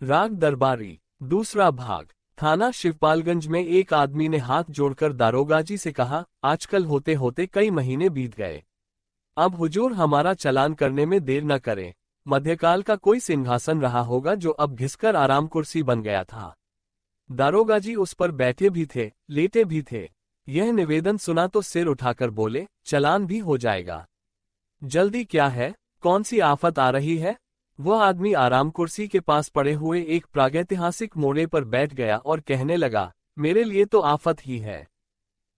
राग दरबारी दूसरा भाग। थाना शिवपालगंज में एक आदमी ने हाथ जोड़कर दारोगाजी से कहा, आजकल होते होते कई महीने बीत गए। अब हुजूर हमारा चालान करने में देर न करें। मध्यकाल का कोई सिंहासन रहा होगा जो अब घिसकर आराम कुर्सी बन गया था। दारोगाजी उस पर बैठे भी थे, लेटे भी थे। यह निवेदन सुना तो सिर उठाकर बोले, चालान भी हो जाएगा। जल्दी क्या है, कौन सी आफत आ रही है? वह आदमी आराम कुर्सी के पास पड़े हुए एक प्रागैतिहासिक मोड़े पर बैठ गया और कहने लगा, मेरे लिए तो आफत ही है।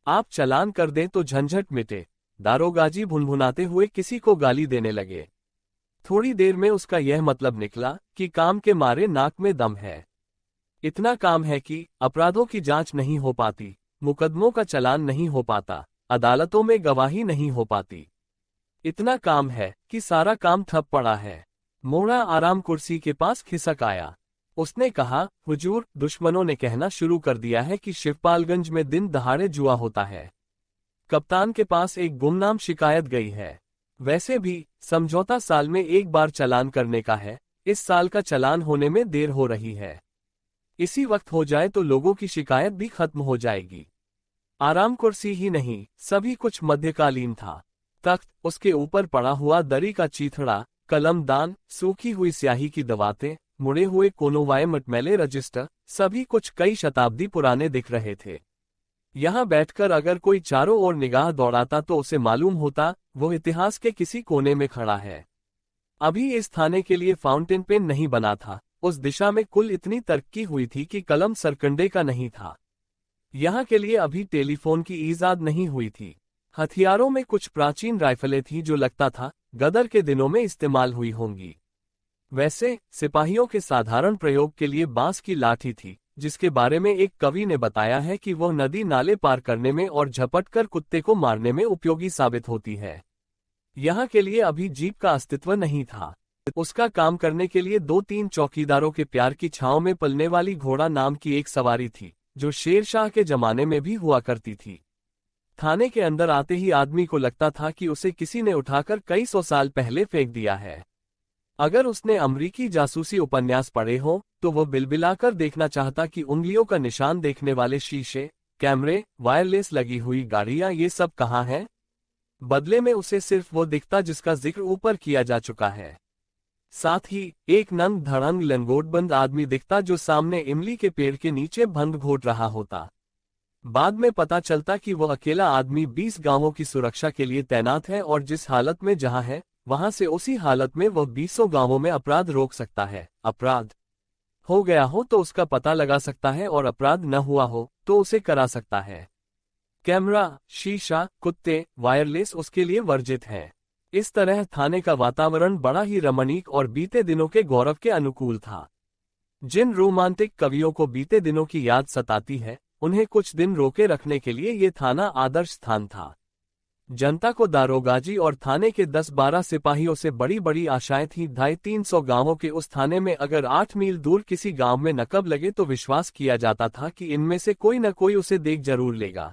आप चालान कर दें तो झंझट मिटे। दारोगाजी भुनभुनाते हुए किसी को गाली देने लगे। थोड़ी देर में उसका यह मतलब निकला कि काम के मारे नाक में दम है। इतना काम है कि अपराधों की जांच नहीं हो पाती, मुकदमों का चालान नहीं हो पाता, अदालतों में गवाही नहीं हो पाती। इतना काम है कि सारा काम ठप पड़ा है। मोड़ा आराम कुर्सी के पास खिसक आया। उसने कहा, हुजूर, दुश्मनों ने कहना शुरू कर दिया है कि शिवपालगंज में दिन दहाड़े जुआ होता है। कप्तान के पास एक गुमनाम शिकायत गई है। वैसे भी समझौता साल में एक बार चालान करने का है। इस साल का चालान होने में देर हो रही है। इसी वक्त हो जाए तो लोगों की शिकायत भी खत्म हो जाएगी। आराम कुर्सी ही नहीं, सभी कुछ मध्यकालीन था। तख्त, उसके ऊपर पड़ा हुआ दरी का चीथड़ा, कलमदान, सूखी हुई स्याही की दवातें, मुड़े हुए कोनों वाले मटमैले रजिस्टर, सभी कुछ कई शताब्दी पुराने दिख रहे थे। यहाँ बैठकर अगर कोई चारों ओर निगाह दौड़ाता तो उसे मालूम होता वो इतिहास के किसी कोने में खड़ा है। अभी इस थाने के लिए फाउंटेन पेन नहीं बना था। उस दिशा में कुल इतनी तरक्की हुई थी कि कलम सरकंडे का नहीं था। यहाँ के लिए अभी टेलीफोन की ईजाद नहीं हुई थी। हथियारों में कुछ प्राचीन राइफलें थीं जो लगता था गदर के दिनों में इस्तेमाल हुई होंगी। वैसे सिपाहियों के साधारण प्रयोग के लिए बांस की लाठी थी, जिसके बारे में एक कवि ने बताया है कि वह नदी नाले पार करने में और झपटकर कुत्ते को मारने में उपयोगी साबित होती है। यहाँ के लिए अभी जीप का अस्तित्व नहीं था। उसका काम करने के लिए 2-3 चौकीदारों के प्यार की छांव में पलने वाली घोड़ा नाम की एक सवारी थी, जो शेरशाह के जमाने में भी हुआ करती थी। थाने के अंदर आते ही आदमी को लगता था कि उसे किसी ने उठाकर कई सौ साल पहले फेंक दिया है। अगर उसने अमरीकी जासूसी उपन्यास पढ़े हो तो वह बिलबिलाकर देखना चाहता कि उंगलियों का निशान देखने वाले शीशे, कैमरे, वायरलेस लगी हुई गाड़ियां, ये सब कहाँ हैं? बदले में उसे सिर्फ वो दिखता जिसका जिक्र ऊपर किया जा चुका है। साथ ही एक नंग धड़ंग लंगोटबंद आदमी दिखता जो सामने इमली के पेड़ के नीचे भंग घोट रहा होता। बाद में पता चलता कि वह अकेला आदमी 20 गांवों की सुरक्षा के लिए तैनात है और जिस हालत में जहां है वहां से उसी हालत में वह 20 गांवों में अपराध रोक सकता है। अपराध हो गया हो तो उसका पता लगा सकता है और अपराध न हुआ हो तो उसे करा सकता है। कैमरा, शीशा, कुत्ते, वायरलेस उसके लिए वर्जित है। इस तरह थाने का वातावरण बड़ा ही रमणीक और बीते दिनों के गौरव के अनुकूल था। जिन रोमांटिक कवियों को बीते दिनों की याद सताती है, उन्हें कुछ दिन रोके रखने के लिए ये थाना आदर्श स्थान था। जनता को दारोगाजी और थाने के 10-12 सिपाहियों से बड़ी बड़ी आशाएं थीं। 250-300 गांवों के उस थाने में अगर 8 मील दूर किसी गांव में नकब लगे तो विश्वास किया जाता था कि इनमें से कोई न कोई उसे देख जरूर लेगा।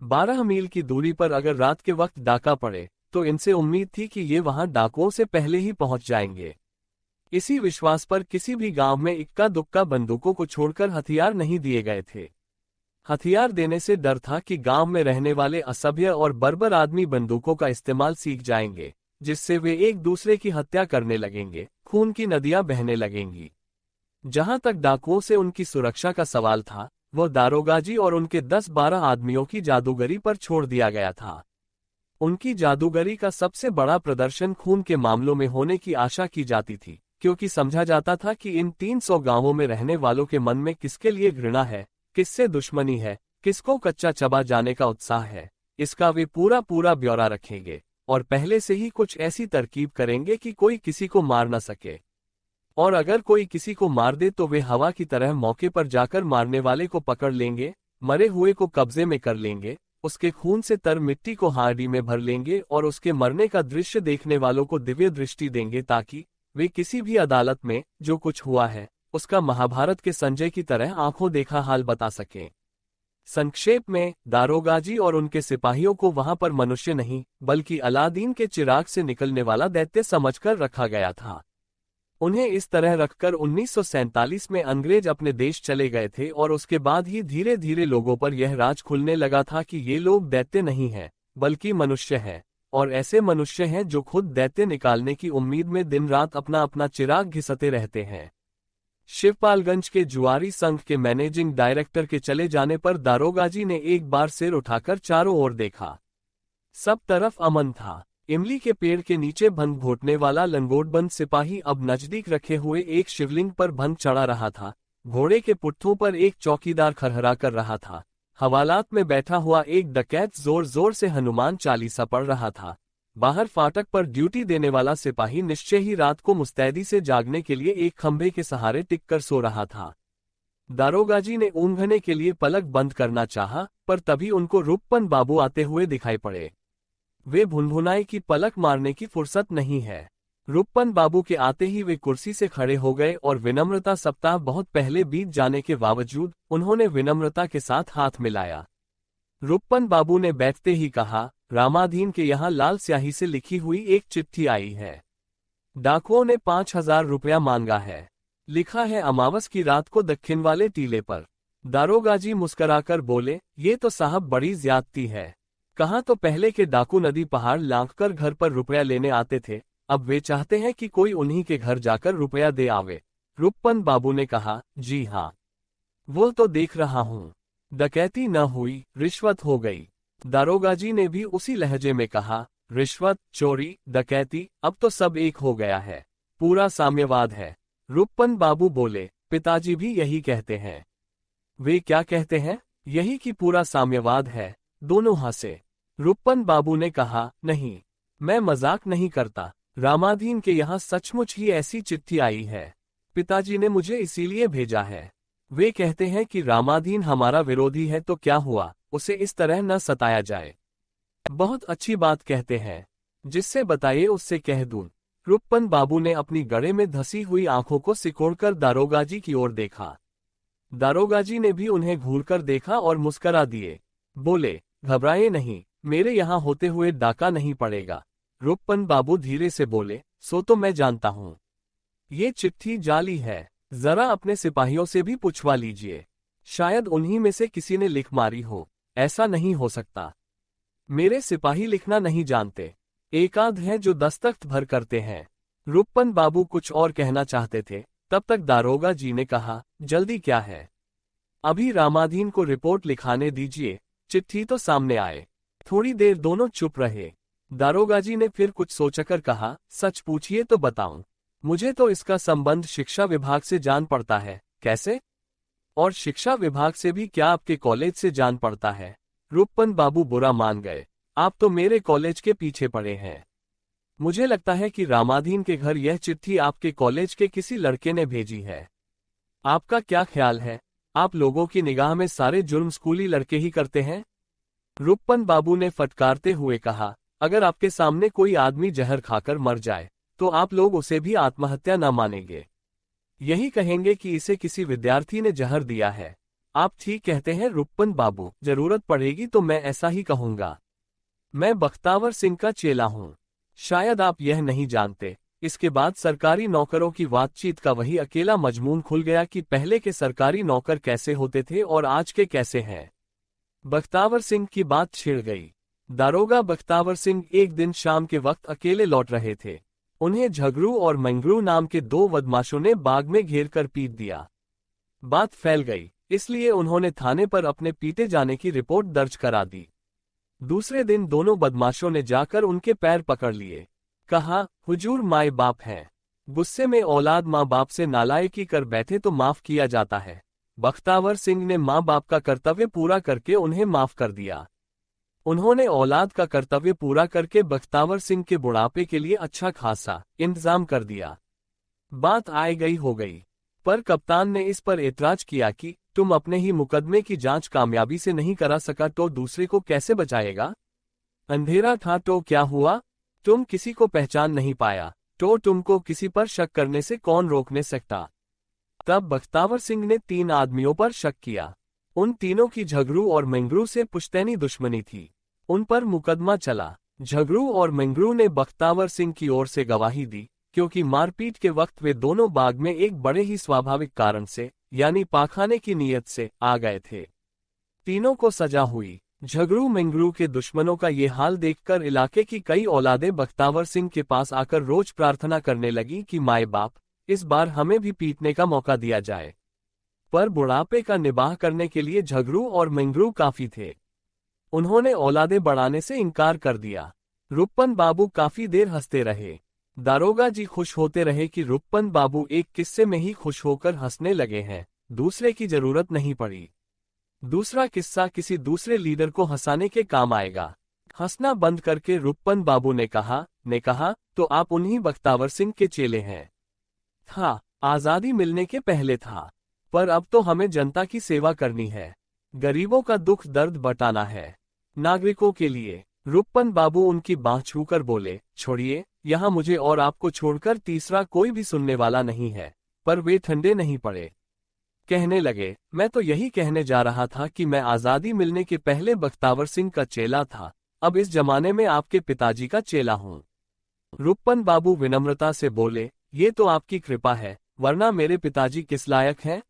12 मील की दूरी पर अगर रात के वक्त डाका पड़े तो इनसे उम्मीद थी कि ये वहां डाकुओं से पहले ही पहुंच जाएंगे। इसी विश्वास पर किसी भी गांव में इक्का दुक्का बंदूकों को छोड़कर हथियार नहीं दिए गए थे। हथियार देने से डर था कि गांव में रहने वाले असभ्य और बर्बर आदमी बंदूकों का इस्तेमाल सीख जाएंगे, जिससे वे एक दूसरे की हत्या करने लगेंगे, खून की नदियां बहने लगेंगी। जहां तक डाकुओं से उनकी सुरक्षा का सवाल था, वह दारोगाजी और उनके 10-12 आदमियों की जादूगरी पर छोड़ दिया गया था। उनकी जादूगरी का सबसे बड़ा प्रदर्शन खून के मामलों में होने की आशा की जाती थी, क्योंकि समझा जाता था कि इन 300 गांवों में रहने वालों के मन में किसके लिए घृणा है, किससे दुश्मनी है, किसको कच्चा चबा जाने का उत्साह है, इसका वे पूरा पूरा ब्यौरा रखेंगे और पहले से ही कुछ ऐसी तरकीब करेंगे कि कोई किसी को मार न सके। और अगर कोई किसी को मार दे तो वे हवा की तरह मौके पर जाकर मारने वाले को पकड़ लेंगे, मरे हुए को कब्जे में कर लेंगे, उसके खून से तर मिट्टी को हांडी में भर लेंगे और उसके मरने का दृश्य देखने वालों को दिव्य दृष्टि देंगे, ताकि वे किसी भी अदालत में जो कुछ हुआ है उसका महाभारत के संजय की तरह आंखों देखा हाल बता सकें। संक्षेप में, दारोगाजी और उनके सिपाहियों को वहां पर मनुष्य नहीं बल्कि अलादीन के चिराग से निकलने वाला दैत्य समझकर रखा गया था। उन्हें इस तरह रखकर 1947 में अंग्रेज अपने देश चले गए थे और उसके बाद ही धीरे धीरे लोगों पर यह राज खुलने लगा था कि ये लोग दैत्य नहीं हैं, बल्कि मनुष्य हैं, और ऐसे मनुष्य हैं जो खुद दैत्य निकालने की उम्मीद में दिन रात अपना अपना चिराग घिसते रहते हैं। शिवपालगंज के जुआरी संघ के मैनेजिंग डायरेक्टर के चले जाने पर दारोगाजी ने एक बार सिर उठाकर चारों ओर देखा। सब तरफ अमन था। इमली के पेड़ के नीचे भंग घोटने वाला लंगोटबंद सिपाही अब नजदीक रखे हुए एक शिवलिंग पर भंग चढ़ा रहा था। घोड़े के पुट्ठों पर एक चौकीदार खरहरा कर रहा था। हवालात में बैठा हुआ एक डकैत जोर जोर से हनुमान चालीसा पढ़ रहा था। बाहर फाटक पर ड्यूटी देने वाला सिपाही निश्चय ही रात को मुस्तैदी से जागने के लिए एक खंभे के सहारे टिककर सो रहा था। दारोगाजी ने ऊँघने के लिए पलक बंद करना चाहा, पर तभी उनको रूपपन बाबू आते हुए दिखाई पड़े। वे भुनभुनाए कि पलक मारने की फुर्सत नहीं है। रूपपन बाबू के आते ही वे कुर्सी से खड़े हो गए और विनम्रता सप्ताह बहुत पहले बीत जाने के बावजूद उन्होंने विनम्रता के साथ हाथ मिलाया। रूपपन बाबू ने बैठते ही कहा, रामाधीन के यहाँ लाल स्याही से लिखी हुई एक चिट्ठी आई है। डाकुओं ने 5,000 रुपया मांगा है। लिखा है अमावस की रात को दक्षिण वाले टीले पर। दारोगाजी मुस्कराकर बोले, ये तो साहब बड़ी ज्यादती है। कहाँ तो पहले के डाकू नदी पहाड़ लांघकर घर पर रुपया लेने आते थे, अब वे चाहते हैं कि कोई उन्हीं के घर जाकर रुपया दे आवे। रूपपन बाबू ने कहा, जी हाँ, वो तो देख रहा हूँ। डकैती न हुई, रिश्वत हो गई। दारोगाजी ने भी उसी लहजे में कहा, रिश्वत, चोरी, डकैती, अब तो सब एक हो गया है, पूरा साम्यवाद है। रूपपन बाबू बोले, पिताजी भी यही कहते हैं। वे क्या कहते हैं? यही कि पूरा साम्यवाद है। दोनों हंसे। रूपपन बाबू ने कहा, नहीं, मैं मजाक नहीं करता। रामाधीन के यहाँ सचमुच ही ऐसी चिट्ठी आई है। पिताजी ने मुझे इसीलिए भेजा है। वे कहते हैं कि रामाधीन हमारा विरोधी है तो क्या हुआ, उसे इस तरह न सताया जाए। बहुत अच्छी बात कहते हैं, जिससे बताइए उससे कह दूं। रूपपन बाबू ने अपनी गड़े में धसी हुई आंखों को सिकोड़कर दारोगाजी की ओर देखा। दारोगाजी ने भी उन्हें घूरकर देखा और मुस्करा दिए। बोले, घबराए नहीं, मेरे यहाँ होते हुए डाका नहीं पड़ेगा। रूपपन बाबू धीरे से बोले, सो तो मैं जानता हूँ। ये चिट्ठी जाली है, जरा अपने सिपाहियों से भी पूछवा लीजिए, शायद उन्हीं में से किसी ने लिख मारी हो। ऐसा नहीं हो सकता, मेरे सिपाही लिखना नहीं जानते। एक आध है जो दस्तखत भर करते हैं। रूपपन बाबू कुछ और कहना चाहते थे, तब तक दारोगा जी ने कहा, जल्दी क्या है, अभी रामाधीन को रिपोर्ट लिखाने दीजिए, चिट्ठी तो सामने आए। थोड़ी देर दोनों चुप रहे। दारोगाजी ने फिर कुछ सोचकर कहा, सच पूछिए तो बताऊं, मुझे तो इसका संबंध शिक्षा विभाग से जान पड़ता है। कैसे? और शिक्षा विभाग से भी क्या आपके कॉलेज से जान पड़ता है? रूपपन बाबू बुरा मान गए, आप तो मेरे कॉलेज के पीछे पड़े हैं। मुझे लगता है कि रामाधीन के घर यह चिट्ठी आपके कॉलेज के किसी लड़के ने भेजी है। आपका क्या ख्याल है, आप लोगों की निगाह में सारे जुर्म स्कूली लड़के ही करते हैं? रूपपन बाबू ने फटकारते हुए कहा, अगर आपके सामने कोई आदमी जहर खाकर मर जाए तो आप लोग उसे भी आत्महत्या न मानेंगे। यही कहेंगे कि इसे किसी विद्यार्थी ने जहर दिया है। आप ठीक कहते हैं रूपपन बाबू, जरूरत पड़ेगी तो मैं ऐसा ही कहूंगा। मैं बख्तावर सिंह का चेला हूं। शायद आप यह नहीं जानते, इसके बाद सरकारी नौकरों की बातचीत का वही अकेला मजमून खुल गया कि पहले के सरकारी नौकर कैसे होते थे और आज के कैसे हैं। बख्तावर सिंह की बात छिड़ गई। दारोगा बख्तावर सिंह एक दिन शाम के वक्त अकेले लौट रहे थे। उन्हें झगरू और मंगरू नाम के दो बदमाशों ने बाग में घेर कर पीट दिया। बात फैल गई, इसलिए उन्होंने थाने पर अपने पीटे जाने की रिपोर्ट दर्ज करा दी। दूसरे दिन दोनों बदमाशों ने जाकर उनके पैर पकड़ लिए। कहा, हुजूर माए बाप हैं। गुस्से में औलाद माँ बाप से नालायकी कर बैठे तो माफ किया जाता है। बख्तावर सिंह ने माँ बाप का कर्तव्य पूरा करके उन्हें माफ कर दिया। उन्होंने औलाद का कर्तव्य पूरा करके बख्तावर सिंह के बुढ़ापे के लिए अच्छा खासा इंतजाम कर दिया। बात आए गई हो गई, पर कप्तान ने इस पर एतराज किया कि तुम अपने ही मुकदमे की जांच कामयाबी से नहीं करा सका तो दूसरे को कैसे बचाएगा? अंधेरा था तो क्या हुआ? तुम किसी को पहचान नहीं पाया तो तुमको किसी पर शक करने से कौन रोकने सकता? तब बख्तावर सिंह ने 3 आदमियों पर शक किया। उन तीनों की झगरू और मंगरू से पुश्तैनी दुश्मनी थी। उन पर मुकदमा चला। झगरू और मंगरू ने बख्तावर सिंह की ओर से गवाही दी, क्योंकि मारपीट के वक्त वे दोनों बाग में एक बड़े ही स्वाभाविक कारण से, यानी पाखाने की नीयत से, आ गए थे। तीनों को सजा हुई। झगड़ू मिंगरू के दुश्मनों का ये हाल देखकर इलाके की कई औलादें बख्तावर सिंह के पास आकर रोज प्रार्थना करने लगी कि माए बाप, इस बार हमें भी पीटने का मौका दिया जाए। पर बुढ़ापे का निबाह करने के लिए झगड़ू और मिंगरू काफी थे। उन्होंने औलादें बढ़ाने से इनकार कर दिया। रुप्पन बाबू काफी देर हंसते रहे। दारोगा जी खुश होते रहे कि रुप्पन बाबू एक किस्से में ही खुश होकर हंसने लगे हैं, दूसरे की जरूरत नहीं पड़ी। दूसरा किस्सा किसी दूसरे लीडर को हंसाने के काम आएगा। हंसना बंद करके रुप्पन बाबू ने कहा, तो आप उन्हीं बख्तावर सिंह के चेले हैं। था, आजादी मिलने के पहले था, पर अब तो हमें जनता की सेवा करनी है, गरीबों का दुख दर्द बटाना है, नागरिकों के लिए। रुप्पन बाबू उनकी बांह छूकर बोले, छोड़िए, यहाँ मुझे और आपको छोड़कर तीसरा कोई भी सुनने वाला नहीं है। पर वे ठंडे नहीं पड़े। कहने लगे, मैं तो यही कहने जा रहा था कि मैं आजादी मिलने के पहले बख्तावर सिंह का चेला था, अब इस जमाने में आपके पिताजी का चेला हूँ। रुप्पन बाबू विनम्रता से बोले, ये तो आपकी कृपा है, वरना मेरे पिताजी किस लायक हैं?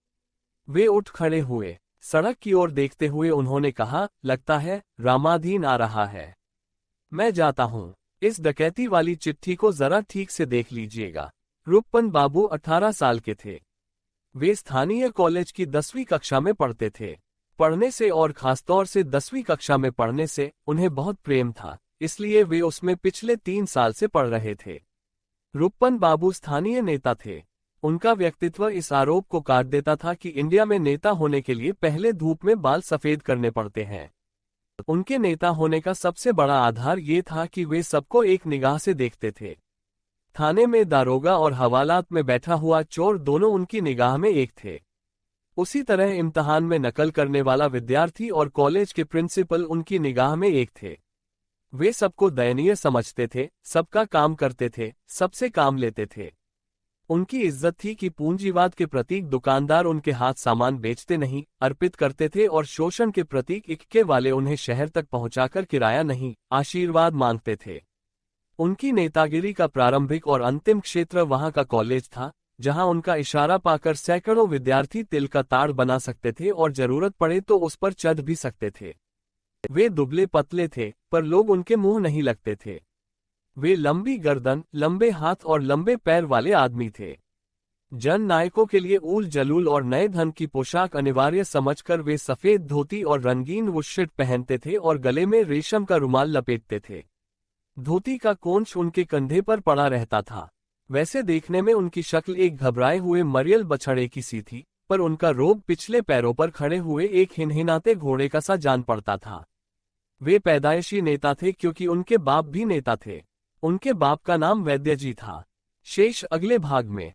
वे उठ खड़े हुए। सड़क की ओर देखते हुए उन्होंने कहा, लगता है रामाधीन आ रहा है, मैं जाता हूँ। इस डकैती वाली चिट्ठी को जरा ठीक से देख लीजिएगा। रुप्पन बाबू 18 साल के थे। वे स्थानीय कॉलेज की 10वीं कक्षा में पढ़ते थे। पढ़ने से और खासतौर से 10वीं कक्षा में पढ़ने से उन्हें बहुत प्रेम था, इसलिए वे उसमें पिछले 3 साल से पढ़ रहे थे। रुप्पन बाबू स्थानीय नेता थे। उनका व्यक्तित्व इस आरोप को काट देता था कि इंडिया में नेता होने के लिए पहले धूप में बाल सफेद करने पड़ते हैं। उनके नेता होने का सबसे बड़ा आधार ये था कि वे सबको एक निगाह से देखते थे। थाने में दारोगा और हवालात में बैठा हुआ चोर दोनों उनकी निगाह में एक थे। उसी तरह इम्तिहान में नकल करने वाला विद्यार्थी और कॉलेज के प्रिंसिपल उनकी निगाह में एक थे। वे सबको दयनीय समझते थे, सबका काम करते थे, सबसे काम लेते थे। उनकी इज्जत थी कि पूंजीवाद के प्रतीक दुकानदार उनके हाथ सामान बेचते नहीं, अर्पित करते थे, और शोषण के प्रतीक इक्के वाले उन्हें शहर तक पहुंचाकर किराया नहीं, आशीर्वाद मांगते थे। उनकी नेतागिरी का प्रारंभिक और अंतिम क्षेत्र वहां का कॉलेज था, जहां उनका इशारा पाकर सैकड़ों विद्यार्थी तिल का ताड़ बना सकते थे और जरूरत पड़े तो उस पर चढ़ भी सकते थे। वे दुबले पतले थे, पर लोग उनके मुंह नहीं लगते थे। वे लंबी गर्दन, लंबे हाथ और लंबे पैर वाले आदमी थे। जन नायकों के लिए ऊल जलूल और नए धन की पोशाक अनिवार्य समझकर वे सफेद धोती और रंगीन बुशर्ट पहनते थे और गले में रेशम का रुमाल लपेटते थे। धोती का कोंच उनके कंधे पर पड़ा रहता था। वैसे देखने में उनकी शक्ल एक घबराए हुए मरियल बछड़े की सी थी, पर उनका रोब पिछले पैरों पर खड़े हुए एक हिनहिनाते घोड़े का सा जान पड़ता था। वे पैदाइशी नेता थे क्योंकि उनके बाप भी नेता थे। उनके बाप का नाम वैद्य जी था। शेष अगले भाग में।